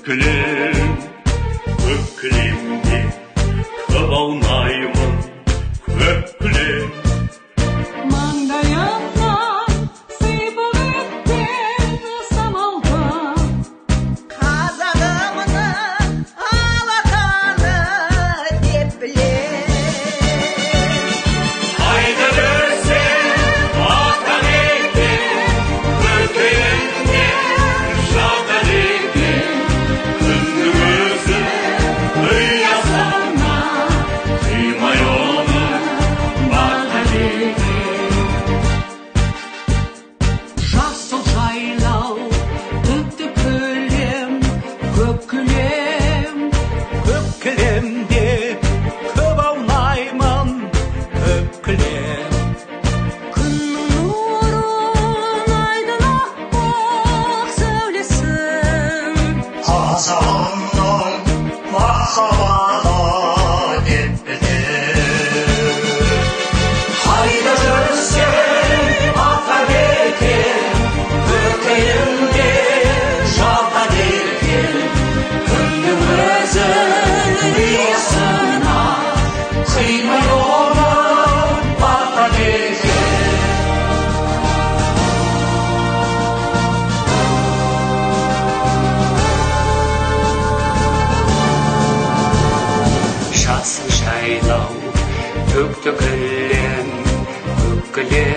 Көкілім, көкілімде көп аунаймын, көкілім. Маңдайымнан сыйпап өткен самалға, қазағымның алатаны деп білем. Қайда жүрсең, атан екен, көкілімде жатар екен. Күннің өзі ұясына, қимай оны батар екен. жасыл жайлау, түкті көлем, көк кілем, көк кілемде көп аунаймын, көк кілем. Күннің нұрын, айдың аппақ сәулесін, Қазағымның махаббаты деп білем. қайда жүрсең атар екен, көкейімде жатар екен. Күннің өзі ұясына, қимай оны батар екен. Жасыл жайлау, көк кілем, көк кілем.